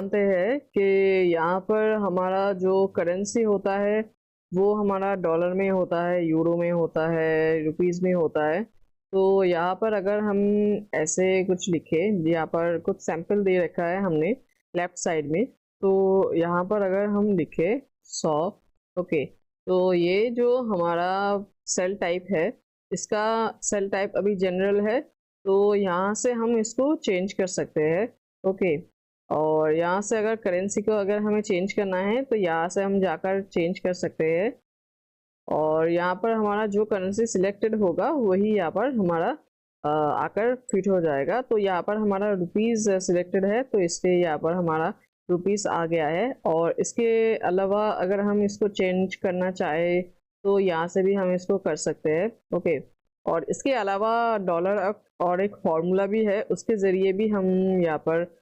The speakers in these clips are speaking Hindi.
जानते हैं कि यहाँ पर हमारा जो करेंसी होता है वो हमारा डॉलर में होता है, यूरो में होता है, रुपीस में होता है। तो यहाँ पर अगर हम ऐसे कुछ लिखें, यहाँ पर कुछ सैंपल दे रखा है हमने लेफ्ट साइड में। तो यहाँ पर अगर हम लिखे 100, ओके, तो ये जो हमारा सेल टाइप है, इसका सेल टाइप अभी जनरल है, तो यहाँ से हम इसको चेंज कर सकते हैं। ओके, और यहाँ से अगर करेंसी को अगर हमें चेंज करना है तो यहाँ से हम जाकर चेंज कर सकते हैं, और यहाँ पर हमारा जो करेंसी सिलेक्टेड होगा वही यहाँ पर हमारा आकर फिट हो जाएगा। तो यहाँ पर हमारा रुपीस सिलेक्टेड है, तो इसलिए यहाँ पर हमारा रुपीस आ गया है। और इसके अलावा अगर हम इसको चेंज करना चाहे तो यहाँ से भी हम इसको कर सकते हैं। ओके, और इसके अलावा डॉलर और एक फॉर्मूला भी है, उसके ज़रिए भी हम यहाँ पर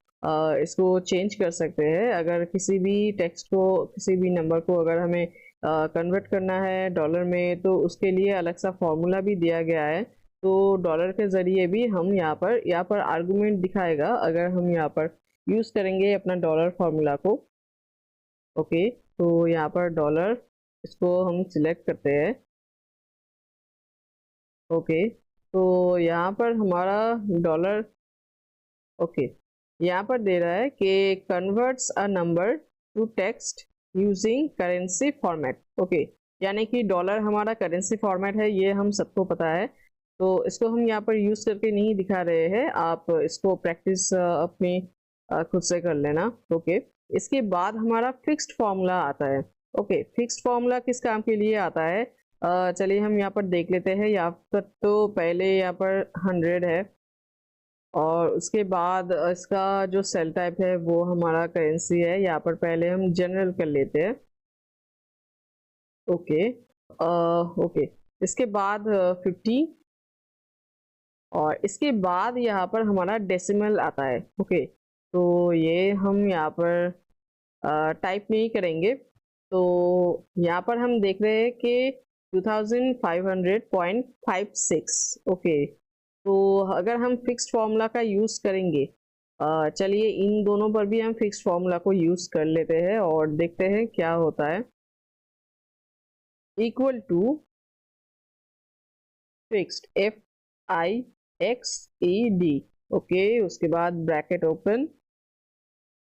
इसको चेंज कर सकते हैं। अगर किसी भी टेक्स्ट को, किसी भी नंबर को अगर हमें कन्वर्ट करना है डॉलर में, तो उसके लिए अलग सा फॉर्मूला भी दिया गया है। तो डॉलर के ज़रिए भी हम यहाँ पर आर्गुमेंट दिखाएगा अगर हम यहाँ पर यूज़ करेंगे अपना डॉलर फार्मूला को। ओके, तो यहाँ पर डॉलर, इसको हम सिलेक्ट करते हैं। ओके, तो यहाँ पर हमारा डॉलर, ओके, यहाँ पर दे रहा है कि converts a number two text using currency format. Okay, यानी कि डॉलर हमारा करेंसी फॉर्मेट है, ये हम सबको पता है। तो इसको हम यहाँ पर यूज़ करके नहीं दिखा रहे हैं, आप इसको प्रैक्टिस अपनी खुद से कर लेना। ओके, इसके बाद हमारा फिक्स्ड फॉर्मूला आता है। ओके, फिक्स्ड फॉर्मूला किस काम के लिए आता है, चलिए हम यहाँ पर देख लेते हैं। यहाँ पर तो पहले यहाँ पर 100 है, और उसके बाद इसका जो सेल टाइप है वो हमारा करेंसी है। यहाँ पर पहले हम जनरल कर लेते हैं। ओके, ओके, इसके बाद 50, और इसके बाद यहाँ पर हमारा डेसिमल आता है। ओके, तो ये हम यहाँ पर टाइप नहीं करेंगे। तो यहाँ पर हम देख रहे हैं कि 2500.56। ओके, तो अगर हम फिक्स्ड फॉर्मूला का यूज़ करेंगे, चलिए इन दोनों पर भी हम फिक्स्ड फॉर्मूला को यूज़ कर लेते हैं और देखते हैं क्या होता है। Equal to fixed, FIXED। Okay, उसके बाद ब्रैकेट ओपन,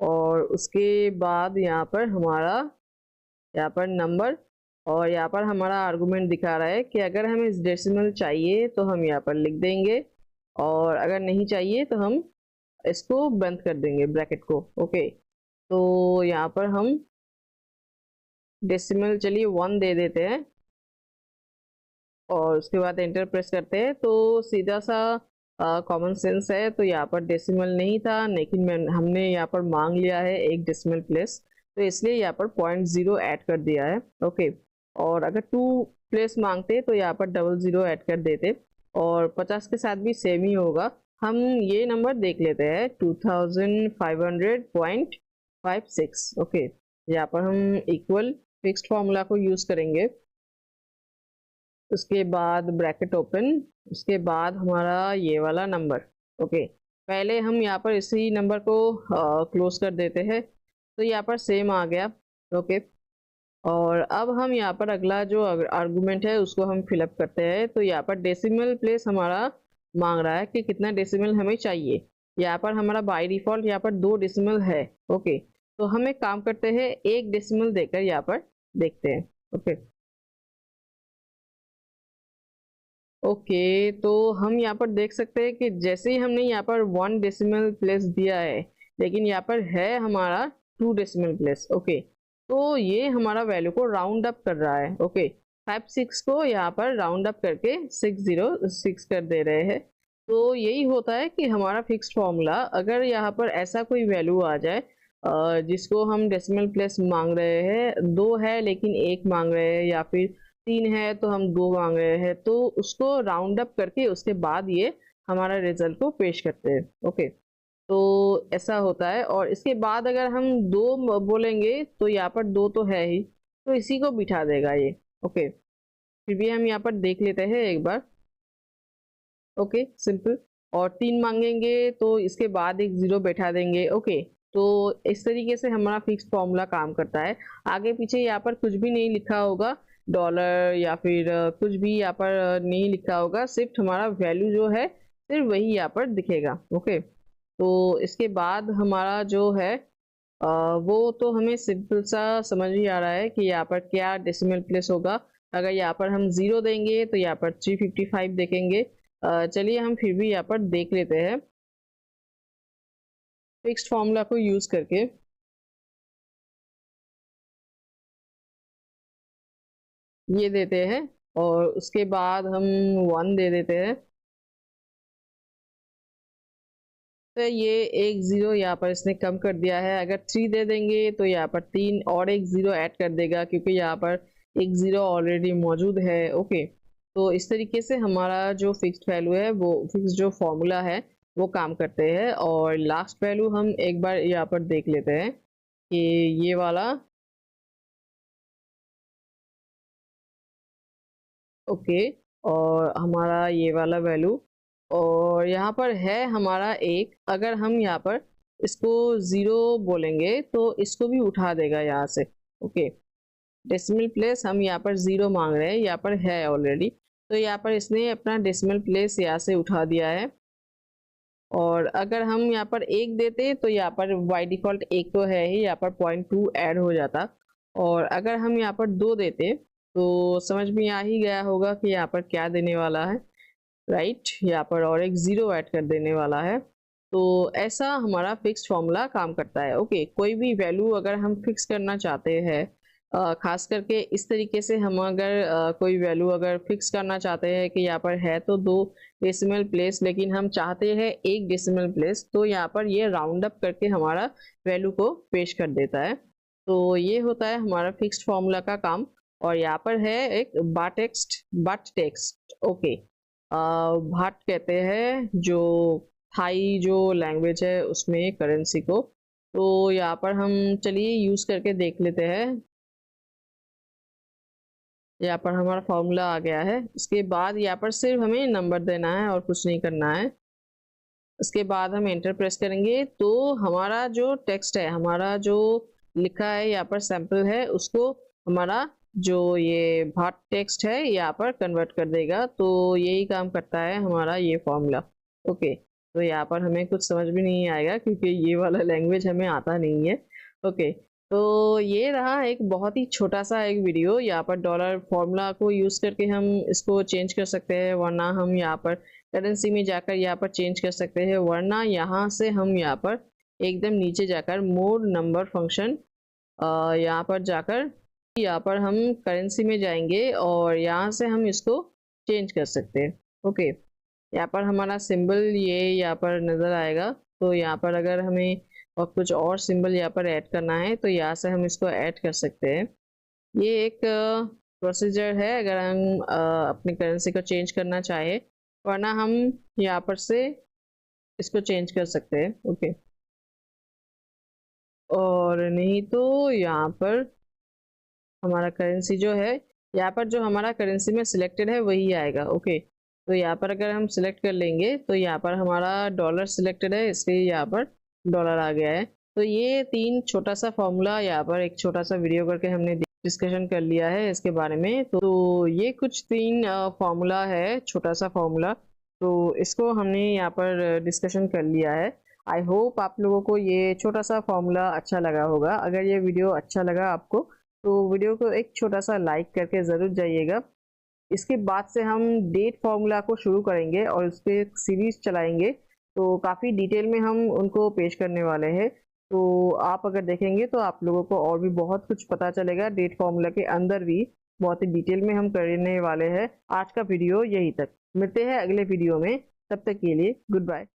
और उसके बाद यहाँ पर हमारा यहाँ पर नंबर, और यहाँ पर हमारा आर्गुमेंट दिखा रहा है कि अगर हमें इस डेसिमल चाहिए तो हम यहाँ पर लिख देंगे, और अगर नहीं चाहिए तो हम इसको बंद कर देंगे ब्रैकेट को। ओके, तो यहाँ पर हम डेसिमल चलिए 1 दे देते हैं, और उसके बाद एंटर प्रेस करते हैं। तो सीधा सा कॉमन सेंस है, तो यहाँ पर डेसिमल नहीं था, लेकिन हमने यहाँ पर मांग लिया है एक डेसिमल प्लेस, तो इसलिए यहाँ पर 0.0 ऐड कर दिया है। ओके, और अगर 2 प्लेस मांगते तो यहाँ पर 00 ऐड कर देते, और 50 के साथ भी सेम ही होगा। हम ये नंबर देख लेते हैं 2500.56। ओके, यहाँ पर हम इक्वल फिक्स्ड फॉर्मूला को यूज़ करेंगे। उसके बाद ब्रैकेट ओपन, उसके बाद हमारा ये वाला नंबर। ओके, पहले हम यहाँ पर इसी नंबर को क्लोज कर देते हैं, तो यहाँ पर सेम आ गया। ओके, और अब हम यहाँ पर अगला जो आर्गुमेंट है उसको हम फिलअप करते हैं। तो यहाँ पर डेसिमल प्लेस हमारा मांग रहा है कि कितना डेसिमल हमें चाहिए। यहाँ पर हमारा बाय डिफॉल्ट यहाँ पर 2 डेसिमल है। ओके, तो हम एक काम करते हैं, 1 डेसिमल देकर यहाँ पर देखते हैं। ओके, ओके, तो हम यहाँ पर देख सकते हैं कि जैसे ही हमने यहाँ पर 1 डेसिमल प्लेस दिया है, लेकिन यहाँ पर है हमारा 2 डेसिमल प्लेस। ओके, तो ये हमारा वैल्यू को राउंड अप कर रहा है। ओके, 56 को यहाँ पर राउंड अप करके 606 कर दे रहे हैं। तो यही होता है कि हमारा फिक्स्ड फॉर्मूला, अगर यहाँ पर ऐसा कोई वैल्यू आ जाए जिसको हम डेसिमल प्लेस मांग रहे हैं, 2 है लेकिन 1 मांग रहे हैं, या फिर 3 है तो हम 2 मांग रहे हैं, तो उसको राउंड अप करके उसके बाद ये हमारा रिजल्ट को पेश करते हैं। ओके, तो ऐसा होता है। और इसके बाद अगर हम 2 बोलेंगे तो यहाँ पर 2 तो है ही, तो इसी को बिठा देगा ये। ओके, फिर भी हम यहाँ पर देख लेते हैं एक बार। Okay, simple. और 3 मांगेंगे तो इसके बाद एक 0 बैठा देंगे। ओके, तो इस तरीके से हमारा फिक्स फॉर्मूला काम करता है। आगे पीछे यहाँ पर कुछ भी नहीं लिखा होगा, डॉलर या फिर कुछ भी यहाँ पर नहीं लिखा होगा, सिर्फ हमारा वैल्यू जो है सिर्फ वही यहाँ पर दिखेगा। ओके, तो इसके बाद हमारा जो है वो तो हमें सिंपल सा समझ ही आ रहा है कि यहाँ पर क्या डेसिमल प्लेस होगा। अगर यहाँ पर हम 0 देंगे तो यहाँ पर 355 देखेंगे। चलिए हम फिर भी यहाँ पर देख लेते हैं फिक्स्ड फॉर्मूला को यूज करके। ये देते हैं और उसके बाद हम 1 दे देते हैं, तो ये एक 0 यहाँ पर इसने कम कर दिया है। अगर 3 दे देंगे तो यहाँ पर 3 और एक 0 ऐड कर देगा, क्योंकि यहाँ पर एक 0 ऑलरेडी मौजूद है। ओके, तो इस तरीके से हमारा जो फिक्स्ड वैल्यू है, वो फिक्स जो फॉर्मूला है वो काम करते हैं। और लास्ट वैल्यू हम एक बार यहाँ पर देख लेते हैं कि ये वाला। ओके, और हमारा ये वाला वैल्यू, और यहाँ पर है हमारा एक। अगर हम यहाँ पर इसको 0 बोलेंगे तो इसको भी उठा देगा यहाँ से। ओके, डेसिमल प्लेस हम यहाँ पर 0 मांग रहे हैं, यहाँ पर है ऑलरेडी, तो यहाँ पर इसने अपना डेसिमल प्लेस यहाँ से उठा दिया है। और अगर हम यहाँ पर 1 देते तो यहाँ पर बाय डिफॉल्ट 1 तो है ही, यहाँ पर 0.2 ऐड हो जाता। और अगर हम यहाँ पर 2 देते तो समझ में आ ही गया होगा कि यहाँ पर क्या देने वाला है, राइट। यहाँ पर और एक 0 ऐड कर देने वाला है। तो ऐसा हमारा फिक्स्ड फॉर्मूला काम करता है। ओके, कोई भी वैल्यू अगर हम फिक्स करना चाहते हैं, खास करके इस तरीके से हम अगर कोई वैल्यू अगर फिक्स करना चाहते हैं कि यहाँ पर है तो 2 डेसिमल प्लेस, लेकिन हम चाहते हैं 1 डेसिमल प्लेस, तो यहाँ पर ये राउंड अप करके हमारा वैल्यू को पेश कर देता है। तो ये होता है हमारा फिक्स्ड फॉर्मूला का काम। और यहाँ पर है एक बट टेक्स्ट। ओके, भाट कहते हैं जो थाई जो लैंग्वेज है उसमें करेंसी को। तो यहाँ पर हम चलिए यूज करके देख लेते हैं। यहाँ पर हमारा फॉर्मूला आ गया है। इसके बाद यहाँ पर सिर्फ हमें नंबर देना है और कुछ नहीं करना है। उसके बाद हम एंटर प्रेस करेंगे तो हमारा जो टेक्स्ट है, हमारा जो लिखा है यहाँ पर सैंपल है, उसको हमारा जो ये भाट टेक्स्ट है यहाँ पर कन्वर्ट कर देगा। तो यही काम करता है हमारा ये फॉर्मूला। ओके, तो यहाँ पर हमें कुछ समझ भी नहीं आएगा क्योंकि ये वाला लैंग्वेज हमें आता नहीं है। ओके, तो ये रहा एक बहुत ही छोटा सा एक वीडियो। यहाँ पर डॉलर फॉर्मूला को यूज करके हम इसको चेंज कर सकते हैं, वरना हम यहाँ पर करेंसी में जाकर यहाँ पर चेंज कर सकते हैं, वरना यहाँ से हम यहाँ पर एकदम नीचे जाकर मोड नंबर फंक्शन यहाँ पर जाकर यहाँ पर हम करेंसी में जाएंगे और यहाँ से हम इसको चेंज कर सकते हैं। ओके, यहाँ पर हमारा सिंबल ये यहाँ पर नज़र आएगा। तो यहाँ पर अगर हमें और कुछ और सिंबल यहाँ पर ऐड करना है तो यहाँ से हम इसको ऐड कर सकते हैं। ये एक प्रोसीजर है अगर हम अपनी करेंसी को चेंज करना चाहे, वरना हम यहाँ पर से इसको चेंज कर सकते हैं। ओके, और नहीं तो यहाँ पर हमारा करेंसी जो है, यहाँ पर जो हमारा करेंसी में सिलेक्टेड है वही आएगा। ओके, तो यहाँ पर अगर हम सिलेक्ट कर लेंगे तो यहाँ पर हमारा डॉलर सिलेक्टेड है, इसलिए यहाँ पर डॉलर आ गया है। तो ये 3 छोटा सा फॉर्मूला यहाँ पर एक छोटा सा वीडियो करके हमने डिस्कशन कर लिया है इसके बारे में। तो ये कुछ 3 फॉर्मूला है, छोटा सा फॉर्मूला, तो इसको हमने यहाँ पर डिस्कशन कर लिया है। आई होप आप लोगों को ये छोटा सा फॉर्मूला अच्छा लगा होगा। अगर ये वीडियो अच्छा लगा आपको तो वीडियो को एक छोटा सा लाइक करके ज़रूर जाइएगा। इसके बाद से हम डेट फार्मूला को शुरू करेंगे और उस पर एक सीरीज चलाएंगे, तो काफ़ी डिटेल में हम उनको पेश करने वाले हैं। तो आप अगर देखेंगे तो आप लोगों को और भी बहुत कुछ पता चलेगा। डेट फार्मूला के अंदर भी बहुत ही डिटेल में हम करने वाले हैं। आज का वीडियो यही तक, मिलते हैं अगले वीडियो में, तब तक के लिए गुड बाय।